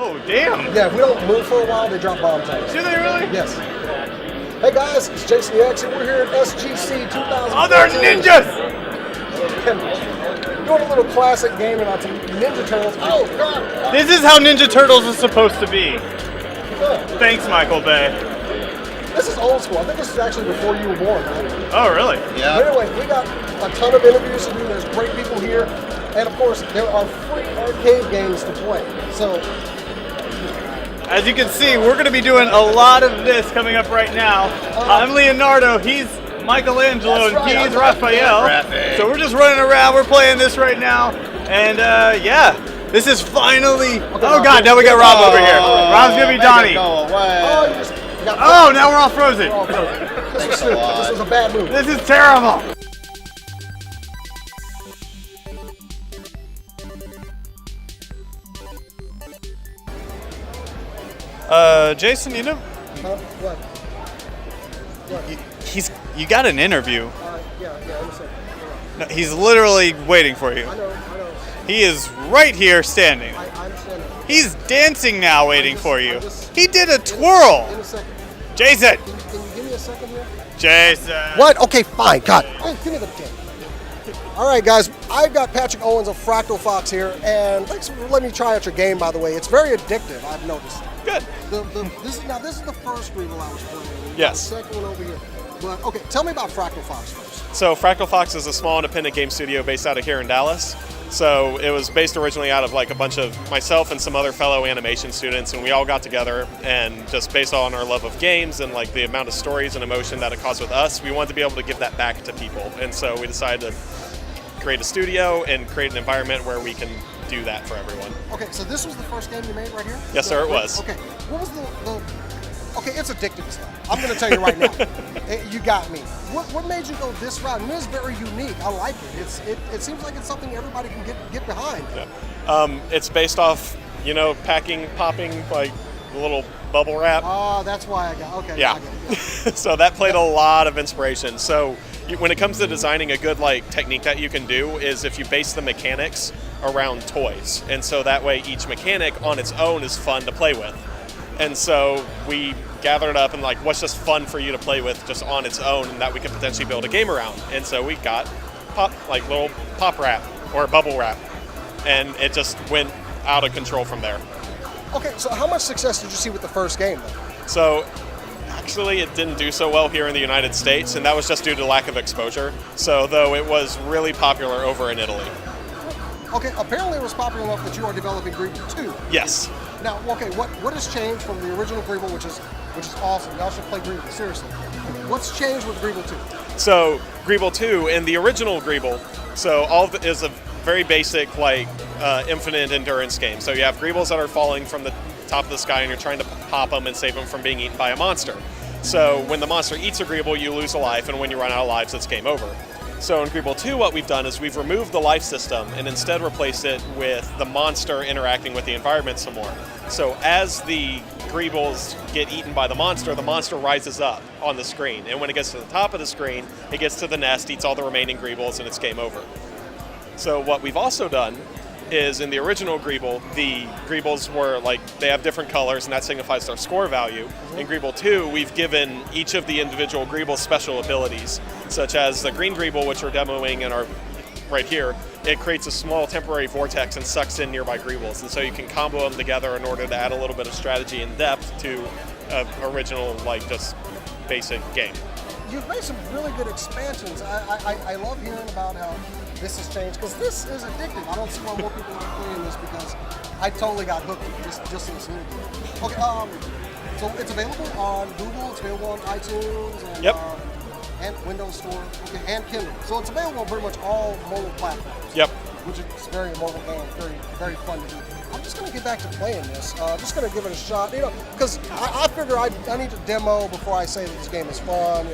Oh, damn. Yeah, if we don't move for a while, they drop bombs on us. Do they really? Yes. Hey guys, it's Jason the X, and we're here at SGC 2014. Other ninjas! Doing a little classic game about some Ninja Turtles. Oh, God! This is how Ninja Turtles is supposed to be. Good. Thanks, Michael Bay. This is old school. I think this is actually before you were born, right? Oh, really? Yeah. But anyway, we got a ton of interviews to do. There's great people here. And of course, there are free arcade games to play. So, As you can see, we're going to be doing a lot of this coming up right now. I'm Leonardo, he's Michelangelo, That's and right, he's I'm Raphael. Raphael. So we're just running around, we're playing this right now. And yeah, this is finally... Oh God, now we got Rob over here. Rob's going to be Make it Donnie. go away. oh, you just got Oh, now we're all frozen. Oh, no. This was stupid. This was a bad move. This is terrible. Jason, you know, Huh? What? What? you got an interview. Yeah, I'm saying. No, he's literally waiting for you. I know. He is right here standing. I'm standing. He's dancing now waiting for you. I just- He did a twirl. In a second. Jason. Can you give me a second here? Jason. What? Okay, fine. God. Hey, give me the pen. All right, guys. I've got Patrick Owens of Fractal Fox here, and thanks for letting me try out your game. By the way, it's very addictive. I've noticed. Good. This is the first Greeble I was playing. Yes. The second one over here. But okay, tell me about Fractal Fox first. So Fractal Fox is a small independent game studio based out of here in Dallas. So it was based originally out of like a bunch of myself and some other fellow animation students, and we all got together and just based on our love of games and like the amount of stories and emotion that it caused with us, we wanted to be able to give that back to people. And so we decided to create a studio and create an environment where we can do that for everyone. Okay, so this was the first game you made right here? Yes, sir, it was. Okay, what was the okay, it's addictive as hell. I'm going to tell you right now. You got me. What made you go this route? And it is very unique. I like it. It seems like it's something everybody can get behind. Yeah. It's based off, popping like the little bubble wrap. Oh, that's why I got. Okay. Yeah. I get it, yeah. So that played a lot of inspiration. So when it comes to designing, a good technique that you can do is if you base the mechanics around toys, and so that way each mechanic on its own is fun to play with. And so we gathered up and what's just fun for you to play with just on its own, and that we could potentially build a game around. And so we got little pop wrap or bubble wrap, and it just went out of control from there. Okay, so how much success did you see with the first game, though? So actually it didn't do so well here in the United States, and that was just due to lack of exposure. So though it was really popular over in Italy. Okay, apparently it was popular enough that you are developing Greeble 2. Yes. Now, okay, what has changed from the original Greeble, which is awesome. Y'all should play Greeble, seriously. What's changed with Greeble 2? So Greeble 2 and the original Greeble, so all of it is a very basic infinite endurance game. So you have Greebles that are falling from the top of the sky, and you're trying to pop them and save them from being eaten by a monster. So when the monster eats a Greeble, you lose a life, and when you run out of lives, it's game over. So in Greeble 2, what we've done is we've removed the life system and instead replaced it with the monster interacting with the environment some more. So as the Greebles get eaten by the monster rises up on the screen. And when it gets to the top of the screen, it gets to the nest, eats all the remaining Greebles, and it's game over. So what we've also done is in the original Greeble, the Greebles were they have different colors, and that signifies their score value. In Greeble 2, we've given each of the individual Greebles special abilities, such as the green Greeble, which we're demoing in our right here. It creates a small temporary vortex and sucks in nearby Greebles, and so you can combo them together in order to add a little bit of strategy and depth to an original, just basic game. You've made some really good expansions. I love hearing about how this has changed, because this is addictive. I don't see why more people are playing this, because I totally got hooked just in this interview. Okay, so it's available on Google, it's available on iTunes, and, Yep. And Windows Store, okay, and Kindle. So it's available on pretty much all mobile platforms. Yep. Which is very mobile game, very, very fun to do. I'm just gonna get back to playing this. I'm just gonna give it a shot, because I figure I need to demo before I say that this game is fun.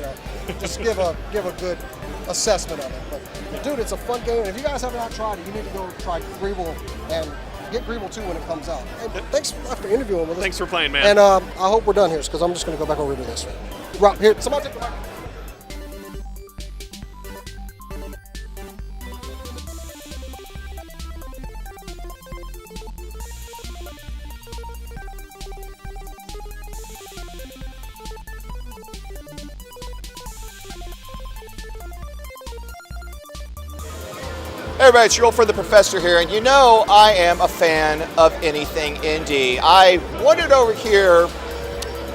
Just give a good assessment of it. But dude, it's a fun game. And if you guys have not tried it, you need to go try Greeble and get Greeble 2 when it comes out. And thanks for interviewing with us. Thanks for playing, man. And I hope we're done here, because I'm just gonna go back over to this. Rob, here, somebody take the mic. Hey everybody, it's your old friend the Professor here, and you know I am a fan of anything indie. I wandered over here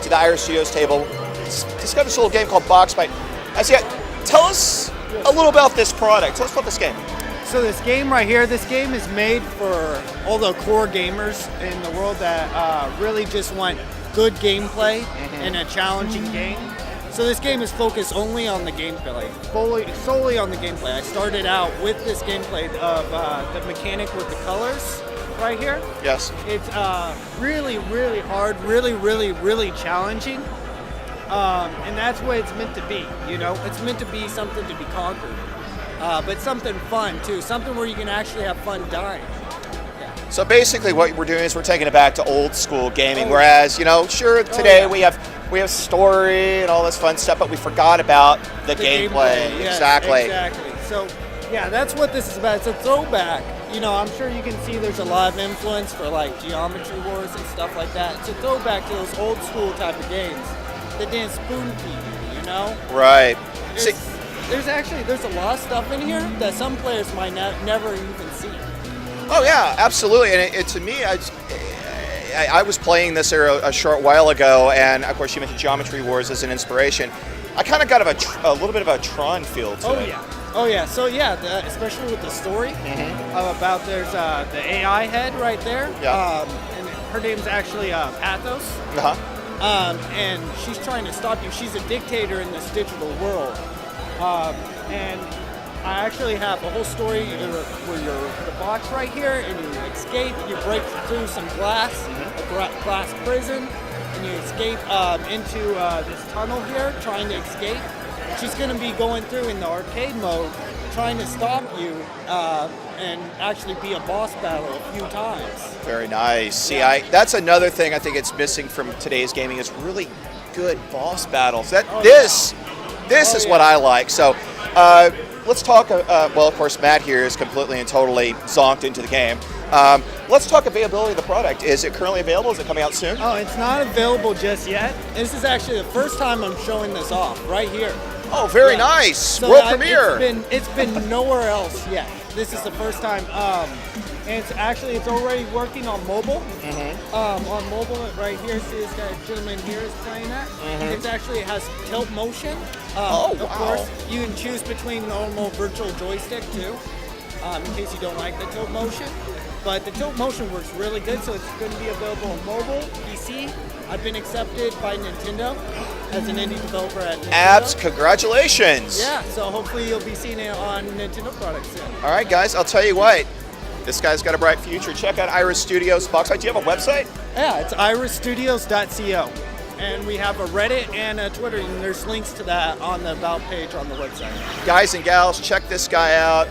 to the Iris Studios table, discovered this little game called Box Fight. I said, tell us a little about this product. Tell us about this game. So this game right here, this game is made for all the core gamers in the world that really just want good gameplay in a challenging game. So this game is focused only on the gameplay, solely on the gameplay. I started out with this gameplay of the mechanic with the colors right here. Yes. It's really, really hard, really challenging. And that's what it's meant to be, you know? It's meant to be something to be conquered. But something fun too, something where you can actually have fun dying. So basically what we're doing is we're taking it back to old school gaming, whereas, you know, sure, today we have story and all this fun stuff, but we forgot about the gameplay. Yes, Exactly. So, yeah, that's what this is about. It's a throwback. You know, I'm sure you can see there's a lot of influence for like Geometry Wars and stuff like that. It's a throwback to those old school type of games that didn't spoon feed you, you know? Right. There's a lot of stuff in here that some players might never even see. Oh yeah, absolutely. And it to me, I was playing this here a short while ago, and of course you mentioned Geometry Wars as an inspiration. I kind of got a little bit of a Tron feel to it. Oh yeah. So yeah, especially with the story about there's the AI head right there. Yeah. And her name's actually Pathos. And she's trying to stop you. She's a dictator in this digital world. And I actually have a whole story where you're the box right here, and you escape. You break through some glass, a glass prison, and you escape into this tunnel here, trying to escape. She's going to be going through in the arcade mode, trying to stop you and actually be a boss battle a few times. Very nice. See, that's another thing I think it's missing from today's gaming is really good boss battles. This is what I like. So. Let's talk, well, of course, Matt here is completely and totally zonked into the game. Let's talk availability of the product. Is it currently available? Is it coming out soon? Oh, it's not available just yet. This is actually the first time I'm showing this off, right here. Oh, very nice. So World premiere. It's been nowhere else yet. This is the first time. And it's already working on mobile. On mobile, right here, see this guy, gentleman here is playing that. It has tilt motion. Of course, you can choose between normal virtual joystick too, in case you don't like the tilt motion. But the tilt motion works really good, so it's going to be available on mobile, PC. I've been accepted by Nintendo as an indie developer at Nintendo. Congratulations. Yeah, so hopefully you'll be seeing it on Nintendo products soon. All right, guys, I'll tell you what. This guy's got a bright future. Check out Iris Studios Box Fight. Do you have a website? Yeah, it's irisstudios.co. And we have a Reddit and a Twitter, and there's links to that on the About page on the website. Guys and gals, check this guy out.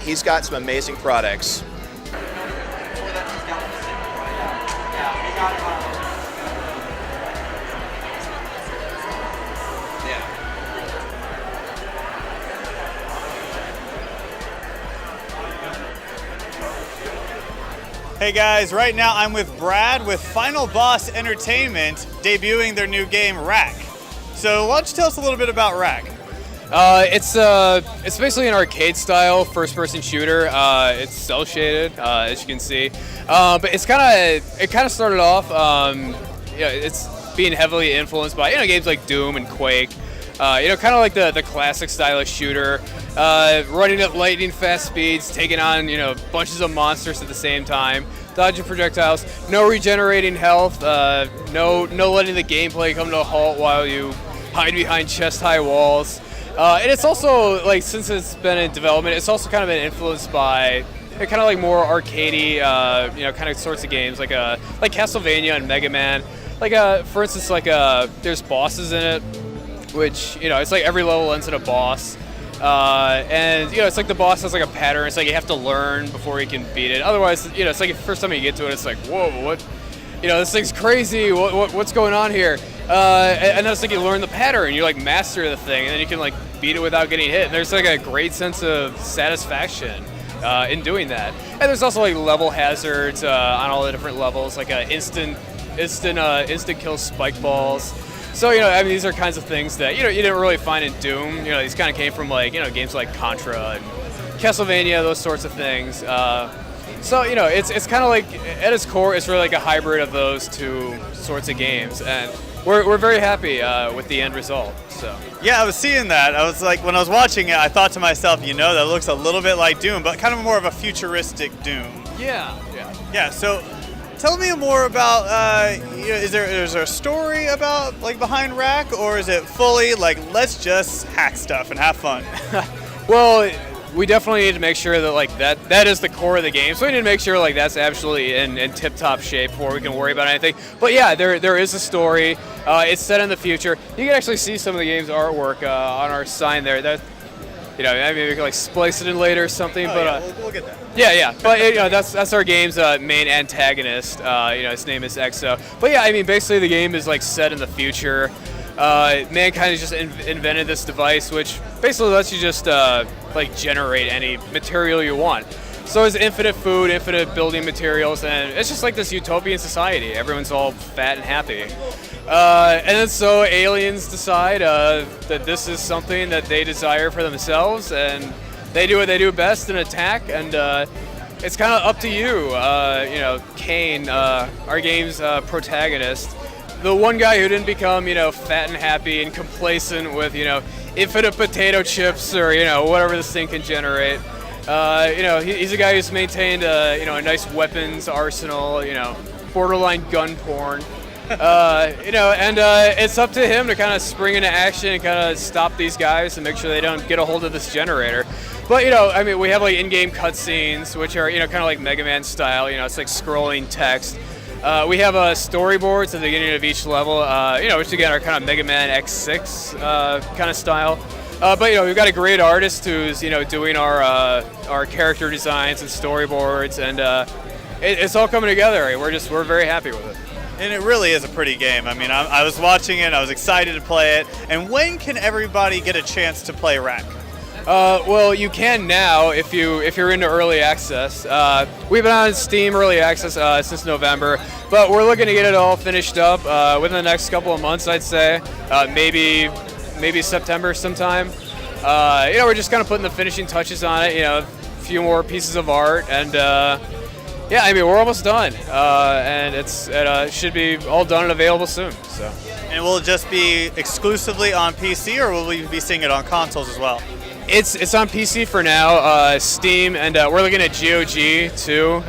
He's got some amazing products. Hey guys, right now I'm with Brad with Final Boss Entertainment debuting their new game Rack. So why don't you tell us a little bit about Rack? It's basically an arcade style first person shooter. It's cel shaded, as you can see. But it kind of started off, it's being heavily influenced by games like Doom and Quake. Kind of like the classic stylish shooter, running at lightning fast speeds, taking on bunches of monsters at the same time, dodging projectiles, no regenerating health, no letting the gameplay come to a halt while you hide behind chest high walls. And it's also since it's been in development, it's also kind of been influenced by kind of like more arcadey, kind of sorts of games like Castlevania and Mega Man. For instance, there's bosses in it, which it's like every level ends in a boss, and it's like the boss has like a pattern. It's like you have to learn before you can beat it. Otherwise, it's like the first time you get to it, it's like, whoa, what? This thing's crazy. What's going on here? And then it's like you learn the pattern, you master the thing, and then you can beat it without getting hit. And there's a great sense of satisfaction in doing that. And there's also level hazards on all the different levels, instant kill spike balls. So these are kinds of things that you didn't really find in Doom. These kind of came from games like Contra and Castlevania, those sorts of things. So it's kind of like at its core, it's really like a hybrid of those two sorts of games, and we're very happy with the end result. So Yeah, I was seeing that. I was like, when I was watching it, I thought to myself, that looks a little bit like Doom, but kind of more of a futuristic Doom. yeah. Yeah. So, tell me more about. Is there a story about behind Rack, or is it fully let's just hack stuff and have fun? Well, we definitely need to make sure that that is the core of the game. So we need to make sure that's absolutely in tip-top shape before we can worry about anything. But yeah, there is a story. It's set in the future. You can actually see some of the game's artwork on our sign there. That maybe we can splice it in later or something. We'll get that. Yeah. But that's our game's main antagonist. His name is Exo. But yeah, basically the game is set in the future. Mankind has just invented this device, which basically lets you just generate any material you want. So it's infinite food, infinite building materials, and it's just like this utopian society. Everyone's all fat and happy. And then so aliens decide that this is something that they desire for themselves, and they do what they do best and attack, and it's kind of up to you, Kane, our game's protagonist, the one guy who didn't become, fat and happy and complacent with, infinite potato chips or, whatever this thing can generate. He's a guy who's maintained, a nice weapons arsenal, borderline gun porn. And it's up to him to kind of spring into action and kind of stop these guys and make sure they don't get a hold of this generator. But, we have in-game cutscenes, which are, kind of like Mega Man style, it's like scrolling text. We have storyboards at the beginning of each level, which again are kind of Mega Man X6 kind of style. But we've got a great artist who's doing our character designs and storyboards, and it's all coming together. We're very happy with it. And it really is a pretty game. I was watching it, I was excited to play it. And when can everybody get a chance to play Rack? Well, you can now if you're into early access. We've been on Steam early access since November, but we're looking to get it all finished up within the next couple of months, I'd say. Maybe September sometime. We're just kind of putting the finishing touches on it. A few more pieces of art, and we're almost done. And it should be all done and available soon. So. And will it just be exclusively on PC, or will we be seeing it on consoles as well? It's on PC for now, Steam, and we're looking at GOG too.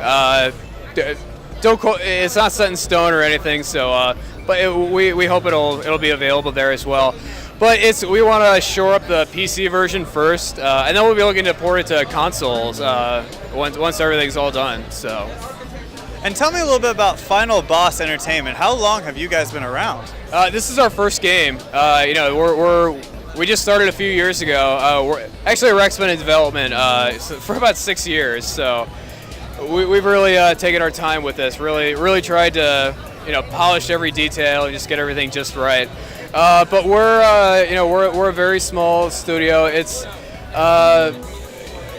It's not set in stone or anything, so we hope it'll be available there as well. But we want to shore up the PC version first, and then we'll be looking to port it to consoles once everything's all done. So. And tell me a little bit about Final Boss Entertainment. How long have you guys been around? This is our first game. We just started a few years ago. Rack's been in development for about 6 years, so we've really taken our time with this. Really tried to polish every detail and just get everything just right. But we're a very small studio. It's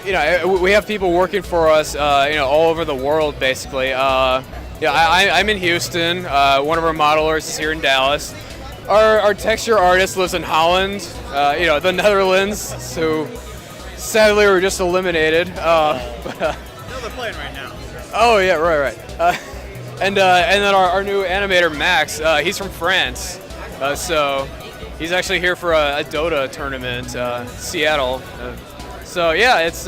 we have people working for us all over the world basically. I'm in Houston. One of our modelers is here in Dallas. Our texture artist lives in Holland, the Netherlands, so sadly we're just eliminated. No, they're playing right now. Oh yeah, right. And then our new animator Max, he's from France, so he's actually here for a Dota tournament, Seattle. So yeah, it's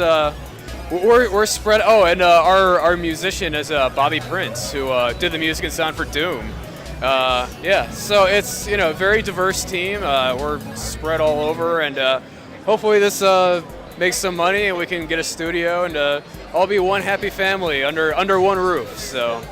we're spread. Oh, and our musician is Bobby Prince, who did the music and sound for Doom. So it's a very diverse team. We're spread all over, and hopefully this makes some money and we can get a studio and all be one happy family under one roof. So.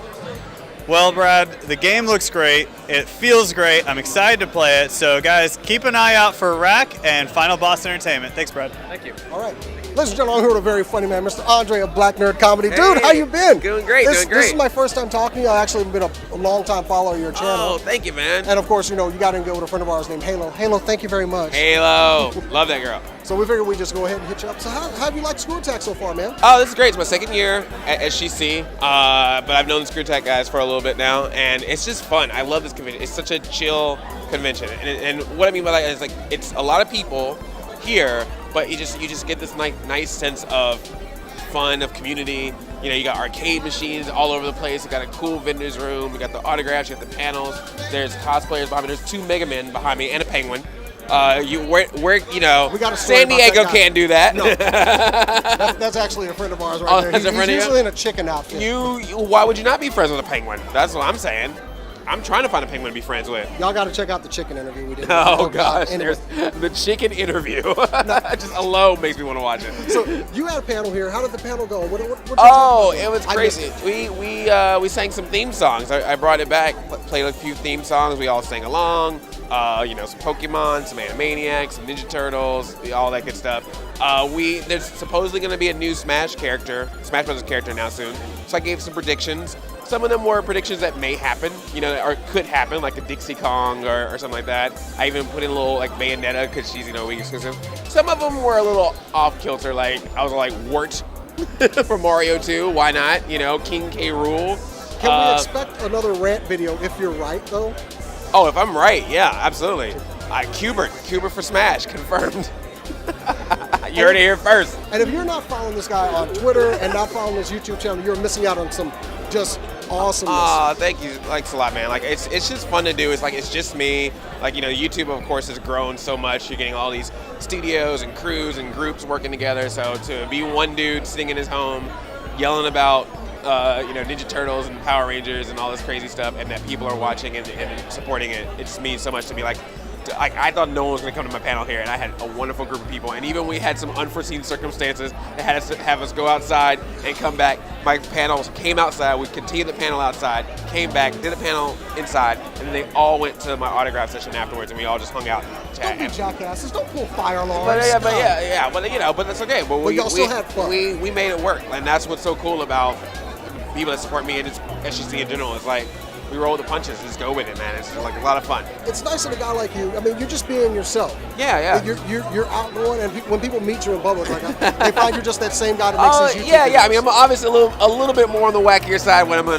Well, Brad, the game looks great. It feels great. I'm excited to play it. So, guys, keep an eye out for Rack and Final Boss Entertainment. Thanks, Brad. Thank you. All right. Ladies and gentlemen, I'm here with a very funny man, Mr. Andre of Black Nerd Comedy. Hey, dude, how you been? Doing great, This is my first time talking to you. I actually been a long-time follower of your channel. Oh, thank you, man. And, of course, you got in good with a friend of ours named Halo. Halo, thank you very much. Halo. Love that girl. So we figured we'd just go ahead and hit you up. So how have you liked Screw Attack so far, man? Oh, this is great. It's my second year at SGC, but I've known the Screw Attack guys for a little bit now, and it's just fun. I love this convention. It's such a chill convention. And what I mean by that is, it's a lot of people here, but you just get this nice sense of fun, of community. You know, you got arcade machines all over the place. You got a cool vendors room. You got the autographs. You got the panels. There's cosplayers behind me. There's 2 Mega Men behind me and a Penguin. We got San Diego can't do that. No. that's actually a friend of ours right there. That's a friend of He's yours? usually in a chicken outfit. Why would you not be friends with a penguin? That's what I'm saying. I'm trying to find a penguin to be friends with. Y'all got to check out the chicken interview we did. Oh gosh, Anyway. there's the chicken interview. Just alone makes me want to watch it. So you had a panel here. How did the panel go? What It was crazy. We sang some theme songs. I brought it back, played a few theme songs. We all sang along. Some Pokemon, some Animaniacs, some Ninja Turtles, all that good stuff. There's supposedly going to be a new Smash Brothers character now soon. So I gave some predictions. Some of them were predictions that may happen, or could happen, like a Dixie Kong or something like that. I even put in a little like Bayonetta because she's week exclusive. Some of them were a little off kilter, like I was like Wart from Mario 2. Why not? King K. Rool. Can we expect another rant video if you're right though? Oh, if I'm right, yeah, absolutely. Cubert for Smash, confirmed. You heard it here first. And if you're not following this guy on Twitter and not following his YouTube channel, you're missing out on some just awesomeness. Thank you. Thanks a lot, man. Like it's just fun to do. It's just me. YouTube of course has grown so much. You're getting all these studios and crews and groups working together. So to be one dude sitting in his home, yelling about Ninja Turtles and Power Rangers and all this crazy stuff, and that people are watching and supporting it, it just means so much to me. Like I thought no one was going to come to my panel here, and I had a wonderful group of people. And even we had some unforeseen circumstances that had us have us go outside and come back. My panels came outside. We continued the panel outside, came back, did a panel inside, and then they all went to my autograph session afterwards, and we all just hung out and chat. Don't be jackasses. Don't pull fire alarms. But that's okay. But y'all still had fun. We made it work, and that's what's so cool about people that support me and just SGC in general. It's like we roll the punches, just go with it, man. It's like a lot of fun. It's nice of a guy like you. I mean, you're just being yourself. Yeah. You're outgoing, and when people meet you in public, they find you're just that same guy that makes these YouTube videos. I mean, I'm obviously a little bit more on the wackier side when I'm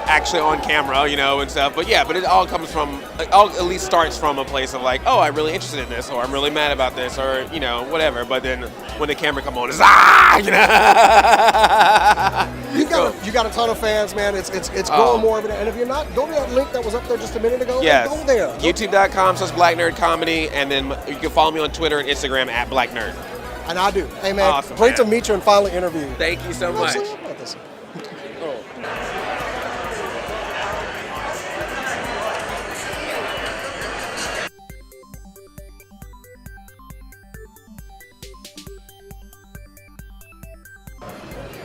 actually on camera, and stuff. But it all comes from, at least starts from a place of like, oh, I'm really interested in this, or I'm really mad about this, or whatever. But then when the camera come on, it's You got a ton of fans, man. It's growing more every day. And if you're not, go to that link that was up there just a minute ago. Yes. Go there. YouTube.com/BlackNerdComedy, and then you can follow me on Twitter and Instagram @BlackNerd. And I do. Hey, man, Awesome, great man. to meet you and finally interview you. Thank you so much. Absolutely about this.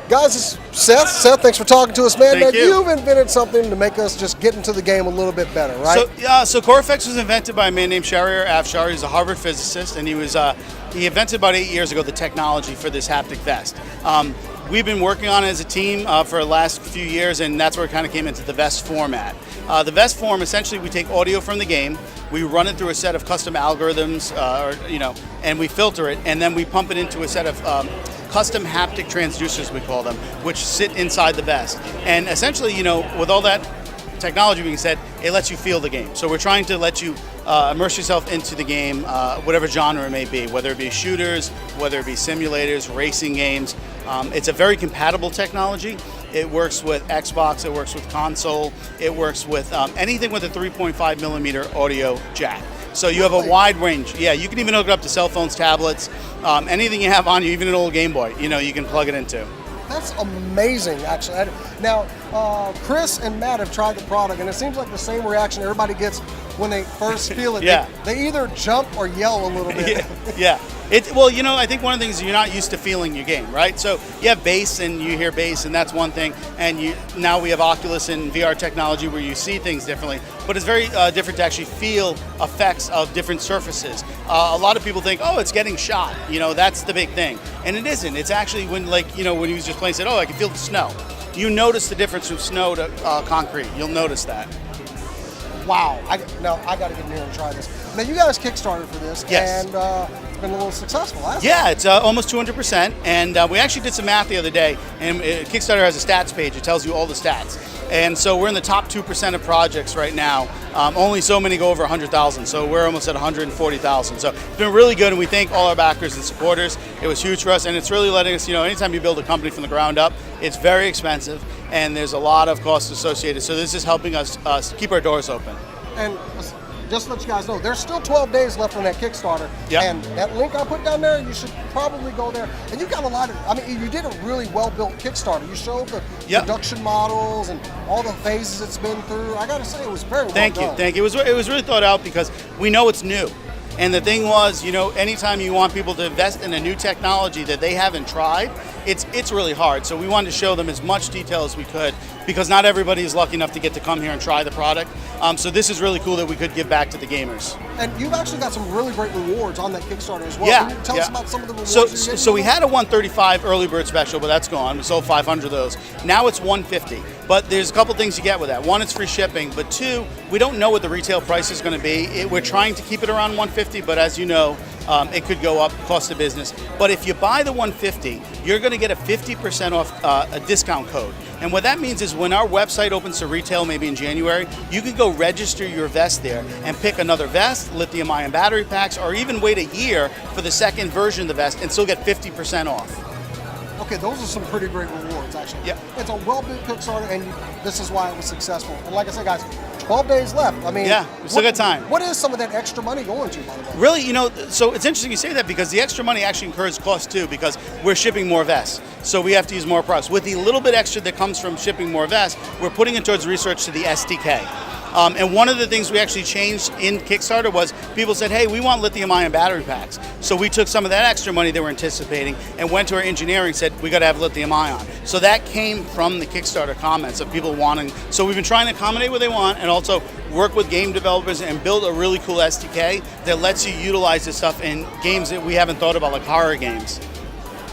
Guys, this is Seth. Seth, thanks for talking to us, man. Thank you. You've invented something to make us just get into the game a little bit better, right? So CoreFX was invented by a man named Shahriar Afshar. He's a Harvard physicist, and he invented about 8 years ago the technology for this haptic vest. We've been working on it as a team for the last few years, and that's where it kind of came into the vest format. The vest form, essentially, we take audio from the game, we run it through a set of custom algorithms, and we filter it, and then we pump it into a set of custom haptic transducers, we call them, which sit inside the vest. And essentially, with all that technology being said, it lets you feel the game. So we're trying to let you immerse yourself into the game, whatever genre it may be, whether it be shooters, whether it be simulators, racing games. It's a very compatible technology. It works with Xbox, it works with console, it works with anything with a 3.5 millimeter audio jack. So you have a wide range. Yeah, you can even hook it up to cell phones, tablets, anything you have on you, even an old Game Boy, you can plug it into. That's amazing, actually. Now, Chris and Matt have tried the product, and it seems like the same reaction everybody gets when they first feel it. Yeah. They either jump or yell a little bit. Yeah. I think one of the things is you're not used to feeling your game, right? So you have bass and you hear bass, and that's one thing. And now we have Oculus and VR technology where you see things differently. But it's very different to actually feel effects of different surfaces. A lot of people think, oh, it's getting shot. That's the big thing. And it isn't. It's actually when he was just playing, said, oh, I can feel the snow. You notice the difference from snow to concrete. You'll notice that. Wow. I got to get in here and try this. Now, you guys Kickstarted for this. Yes. And it's been a little successful, hasn't it? Yeah, it's almost 200%. And we actually did some math the other day. And Kickstarter has a stats page. It tells you all the stats. And so we're in the top 2% of projects right now. Only so many go over 100,000, so we're almost at 140,000. So it's been really good, and we thank all our backers and supporters. It was huge for us, and it's really letting us, anytime you build a company from the ground up, it's very expensive, and there's a lot of costs associated. So this is helping us keep our doors open. And just to let you guys know, there's still 12 days left on that Kickstarter. Yep. And that link I put down there, you should probably go there. And you got a lot of, you did a really well-built Kickstarter. You showed the production models and all the phases it's been through. I got to say, it was very well done. Thank you. It was really thought out because we know it's new. And the thing was, anytime you want people to invest in a new technology that they haven't tried, it's really hard. So we wanted to show them as much detail as we could because not everybody is lucky enough to get to come here and try the product. So this is really cool that we could give back to the gamers. And you've actually got some really great rewards on that Kickstarter as well. Yeah, Can you tell us about some of the rewards? So we had a 135 early bird special, but that's gone. We sold 500 of those. Now it's 150. But there's a couple things you get with that. One, it's free shipping. But two, we don't know what the retail price is going to be. We're trying to keep it around 150, but as you know, it could go up, cost of business. But if you buy the 150, you're going to get a 50% off a discount code. And what that means is when our website opens to retail, maybe in January, you can go register your vest there and pick another vest, lithium-ion battery packs, or even wait a year for the second version of the vest and still get 50% off. Okay, those are some pretty great rewards, actually. Yeah. It's a well-built Kickstarter, and this is why it was successful. And like I said, guys, 12 days left. Yeah, we still got time. What is some of that extra money going to, by the way? Really, so it's interesting you say that because the extra money actually incurs cost too because we're shipping more vests. So we have to use more products. With the little bit extra that comes from shipping more vests, we're putting it towards research to the SDK. And one of the things we actually changed in Kickstarter was people said, hey, we want lithium-ion battery packs. So we took some of that extra money they were anticipating and went to our engineering and said, we got to have lithium-ion. So that came from the Kickstarter comments of people wanting. So we've been trying to accommodate what they want and also work with game developers and build a really cool SDK that lets you utilize this stuff in games that we haven't thought about, like horror games.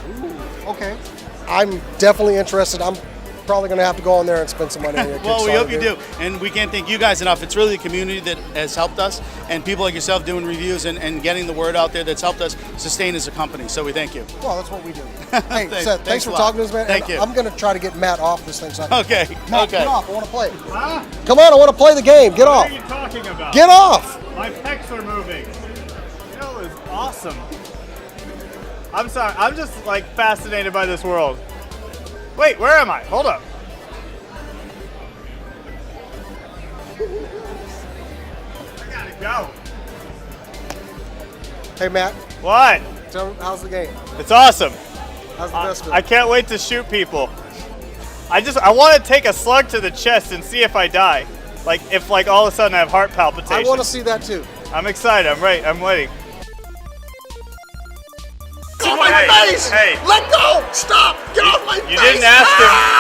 Ooh, okay. I'm definitely interested. I'm probably going to have to go on there and spend some money on your Kickstarter. Well, we hope you do. And we can't thank you guys enough. It's really the community that has helped us and people like yourself doing reviews and getting the word out there that's helped us sustain as a company. So we thank you. Well, that's what we do. Hey, Seth, thanks for talking to us, man. Thank you. I'm going to try to get Matt off this thing. So Okay. Matt, Okay. get off. I want to play. Huh? Come on, I want to play the game. Get off. What are you talking about? Get off. My pecs are moving. It was awesome. I'm sorry. I'm just fascinated by this world. Wait, where am I? Hold up. I gotta go. Hey, Matt. What? Tell me, how's the game? It's awesome. How's the best I can't wait to shoot people. I want to take a slug to the chest and see if I die. If all of a sudden I have heart palpitations. I want to see that too. I'm excited. I'm ready. I'm waiting. Get off my face! Hey. Let go! Stop! Get off my face! You didn't ask him.